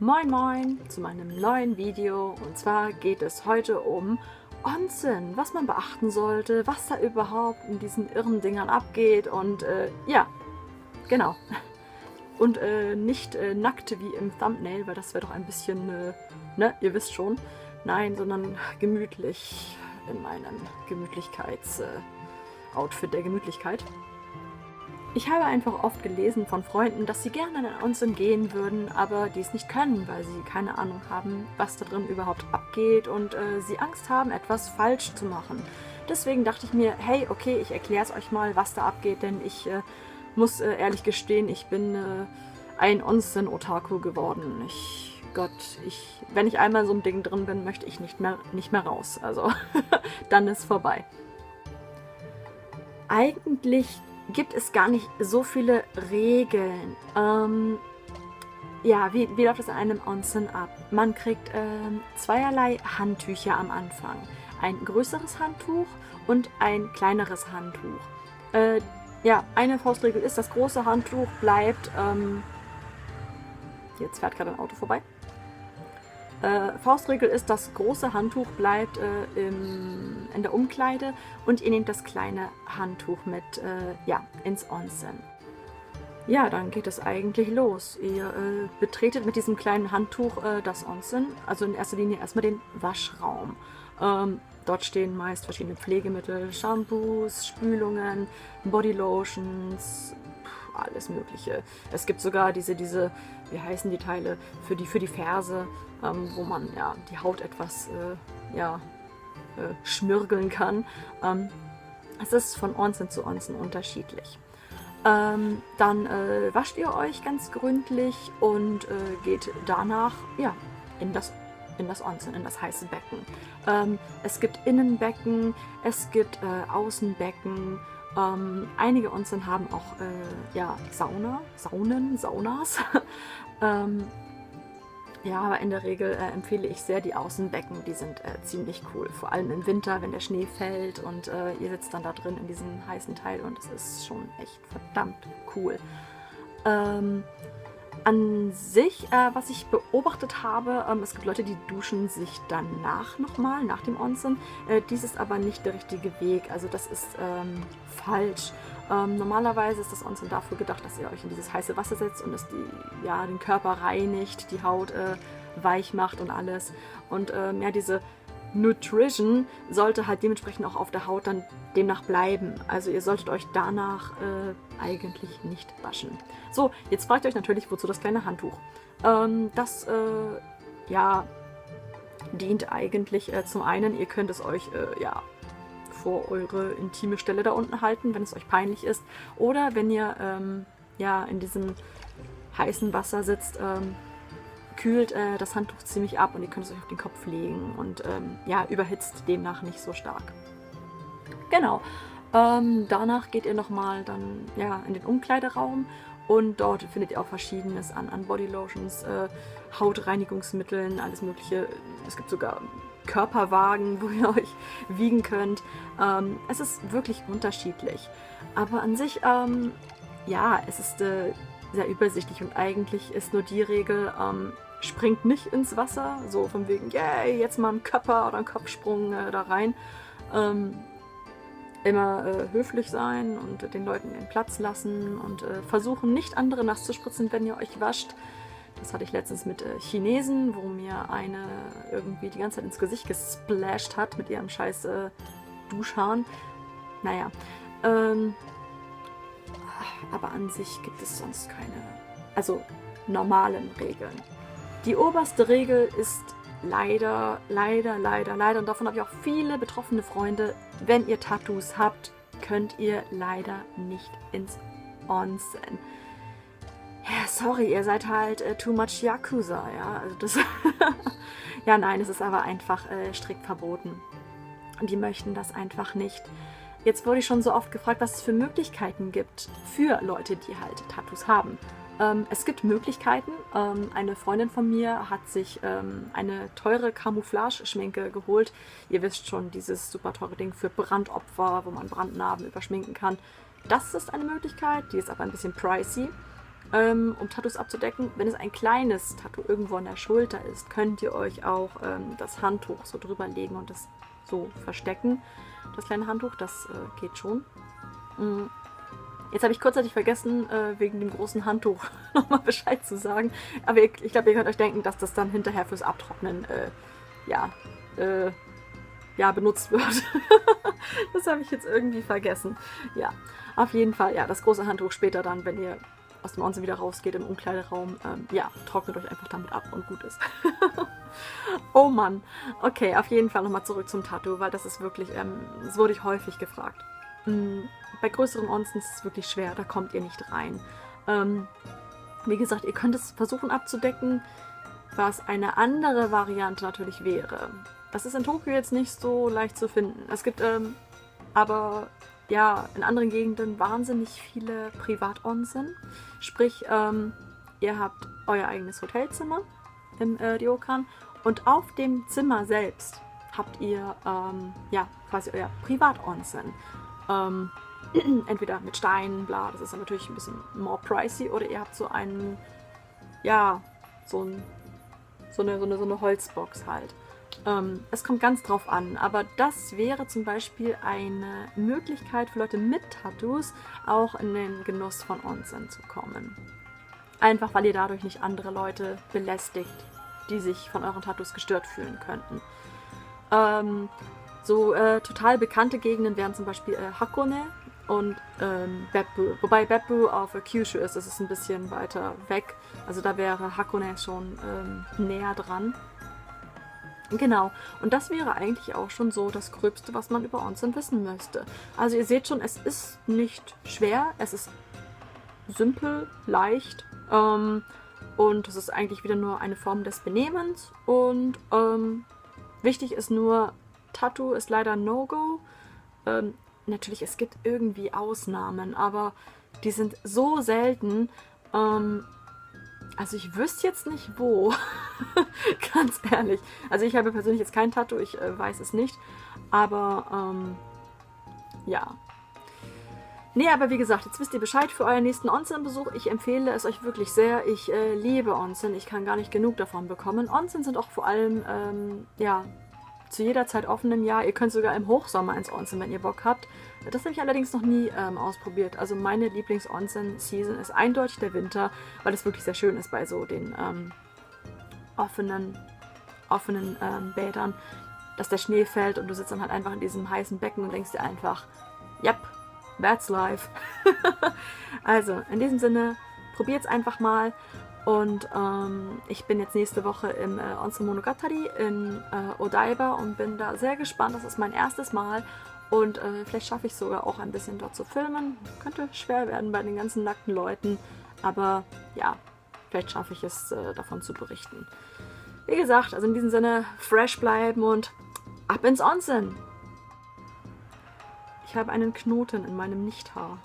Moin Moin zu meinem neuen Video, und zwar geht es heute um Onsen, was man beachten sollte, was da überhaupt in diesen irren Dingern abgeht und ja, genau. Und nicht nackt wie im Thumbnail, weil das wäre doch ein bisschen, ne, ihr wisst schon. Nein, sondern gemütlich in meinem Outfit der Gemütlichkeit. Ich habe einfach oft gelesen von Freunden, dass sie gerne in ein Onsen gehen würden, aber die es nicht können, weil sie keine Ahnung haben, was da drin überhaupt abgeht und sie Angst haben, etwas falsch zu machen. Deswegen dachte ich mir, hey, okay, ich erkläre es euch mal, was da abgeht, denn ich muss ehrlich gestehen, ich bin ein Onsen-Otaku geworden. Wenn ich einmal in so einem Ding drin bin, möchte ich nicht mehr raus. Also, dann ist vorbei. Eigentlich gibt es gar nicht so viele Regeln. Ja, wie läuft es in einem Onsen ab? Man kriegt zweierlei Handtücher am Anfang. Ein größeres Handtuch und ein kleineres Handtuch. Ja, eine Faustregel ist, das große Handtuch bleibt... jetzt fährt gerade ein Auto vorbei. Faustregel ist, das große Handtuch bleibt in der Umkleide und ihr nehmt das kleine Handtuch mit ja, ins Onsen. Ja, dann geht es eigentlich los. Ihr betretet mit diesem kleinen Handtuch das Onsen, also in erster Linie erstmal den Waschraum. Dort stehen meist verschiedene Pflegemittel, Shampoos, Spülungen, Bodylotions, alles Mögliche. Es gibt sogar diese, wie heißen die Teile, für die Ferse, wo man ja die Haut etwas schmirgeln kann. Es ist von Onsen zu Onsen unterschiedlich. Dann wascht ihr euch ganz gründlich und geht danach ja, in das Onsen, in das heiße Becken. Es gibt Innenbecken, es gibt Außenbecken. Einige Onsen haben auch ja, Saunas. Ja, aber in der Regel empfehle ich sehr die Außenbecken, die sind ziemlich cool. Vor allem im Winter, wenn der Schnee fällt und ihr sitzt dann da drin in diesem heißen Teil und es ist schon echt verdammt cool. An sich, was ich beobachtet habe, es gibt Leute, die duschen sich danach nochmal, nach dem Onsen. Dies ist aber nicht der richtige Weg, also das ist falsch. Normalerweise ist das Onsen dafür gedacht, dass ihr euch in dieses heiße Wasser setzt und es den Körper reinigt, die Haut weich macht und alles. Und ja, diese Nutrition sollte halt dementsprechend auch auf der Haut dann demnach bleiben. Also ihr solltet euch danach eigentlich nicht waschen. So, jetzt fragt ihr euch natürlich, wozu das kleine Handtuch? Das ja, dient eigentlich zum einen, ihr könnt es euch ja, vor eure intime Stelle da unten halten, wenn es euch peinlich ist. Oder wenn ihr ja, in diesem heißen Wasser sitzt, kühlt das Handtuch ziemlich ab und ihr könnt es euch auf den Kopf legen und ja, überhitzt demnach nicht so stark. Genau. Danach geht ihr nochmal dann ja, in den Umkleideraum und dort findet ihr auch Verschiedenes an Bodylotions, Hautreinigungsmitteln, alles Mögliche. Es gibt sogar Körperwagen, wo ihr euch wiegen könnt. Es ist wirklich unterschiedlich. Aber an sich, ja, es ist sehr übersichtlich und eigentlich ist nur die Regel, springt nicht ins Wasser, so von wegen, yay, jetzt mal ein Körper oder ein Kopfsprung da rein. Immer höflich sein und den Leuten den Platz lassen und versuchen, nicht andere nass zu spritzen, wenn ihr euch wascht. Das hatte ich letztens mit Chinesen, wo mir eine irgendwie die ganze Zeit ins Gesicht gesplasht hat mit ihrem scheiß Duschhahn. Naja, aber an sich gibt es sonst keine, also normalen Regeln. Die oberste Regel ist leider, und davon habe ich auch viele betroffene Freunde, wenn ihr Tattoos habt, könnt ihr leider nicht ins Onsen. Ja, sorry, ihr seid halt too much Yakuza, ja, also das ja, nein, es ist aber einfach strikt verboten. Und die möchten das einfach nicht. Jetzt wurde ich schon so oft gefragt, was es für Möglichkeiten gibt für Leute, die halt Tattoos haben. Es gibt Möglichkeiten. Eine Freundin von mir hat sich eine teure Camouflage-Schminke geholt. Ihr wisst schon, dieses super teure Ding für Brandopfer, wo man Brandnarben überschminken kann. Das ist eine Möglichkeit, die ist aber ein bisschen pricey. um Tattoos abzudecken. Wenn es ein kleines Tattoo irgendwo an der Schulter ist, könnt ihr euch auch das Handtuch so drüber legen und das so verstecken. Das kleine Handtuch, das geht schon. Jetzt habe ich kurzzeitig vergessen, wegen dem großen Handtuch nochmal Bescheid zu sagen. Aber ich glaube, ihr könnt euch denken, dass das dann hinterher fürs Abtrocknen benutzt wird. Das habe ich jetzt irgendwie vergessen. Ja, auf jeden Fall, ja, das große Handtuch später dann, wenn ihr aus dem Onsen wieder rausgeht im Umkleideraum, trocknet euch einfach damit ab und gut ist. Oh Mann. Okay, auf jeden Fall nochmal zurück zum Tattoo, weil das ist wirklich, das wurde ich häufig gefragt. Bei größeren Onsens ist es wirklich schwer, da kommt ihr nicht rein. Wie gesagt, ihr könnt es versuchen abzudecken, was eine andere Variante natürlich wäre. Das ist in Tokio jetzt nicht so leicht zu finden. Es gibt aber ja in anderen Gegenden wahnsinnig viele Privat-Onsen. Sprich, ihr habt euer eigenes Hotelzimmer im Ryokan und auf dem Zimmer selbst habt ihr quasi euer Privat-Onsen. Entweder mit Steinen, bla, das ist dann natürlich ein bisschen more pricey, oder ihr habt so einen, so eine Holzbox halt. Es kommt ganz drauf an, aber das wäre zum Beispiel eine Möglichkeit für Leute mit Tattoos auch in den Genuss von Onsen zu kommen. Einfach weil ihr dadurch nicht andere Leute belästigt, die sich von euren Tattoos gestört fühlen könnten. Total bekannte Gegenden wären zum Beispiel Hakone und Beppu. Wobei Beppu auf Kyushu ist, das ist ein bisschen weiter weg. Also da wäre Hakone schon näher dran. Genau, und das wäre eigentlich auch schon so das Gröbste, was man über Onsen wissen müsste. Also ihr seht schon, es ist nicht schwer, es ist simpel, leicht und es ist eigentlich wieder nur eine Form des Benehmens und wichtig ist nur, Tattoo ist leider No-Go. Natürlich, es gibt irgendwie Ausnahmen, aber die sind so selten. Also ich wüsste jetzt nicht wo. Ganz ehrlich. Also ich habe persönlich jetzt kein Tattoo, ich weiß es nicht. Aber ja. Nee, aber wie gesagt, jetzt wisst ihr Bescheid für euren nächsten Onsen-Besuch. Ich empfehle es euch wirklich sehr. Ich liebe Onsen. Ich kann gar nicht genug davon bekommen. Onsen sind auch vor allem, zu jeder Zeit offen im Jahr. Ihr könnt sogar im Hochsommer ins Onsen, wenn ihr Bock habt. Das habe ich allerdings noch nie ausprobiert. Also meine Lieblings-Onsen-Season ist eindeutig der Winter, weil es wirklich sehr schön ist bei so den offenen Bädern, dass der Schnee fällt und du sitzt dann halt einfach in diesem heißen Becken und denkst dir einfach, yep, that's life. Also, in diesem Sinne, probiert es einfach mal. Und ich bin jetzt nächste Woche im Onsen Monogatari in Odaiba und bin da sehr gespannt. Das ist mein erstes Mal. Und vielleicht schaffe ich sogar auch ein bisschen dort zu filmen. Könnte schwer werden bei den ganzen nackten Leuten. Aber ja, vielleicht schaffe ich es, davon zu berichten. Wie gesagt, also in diesem Sinne, fresh bleiben und ab ins Onsen! Ich habe einen Knoten in meinem Nichthaar.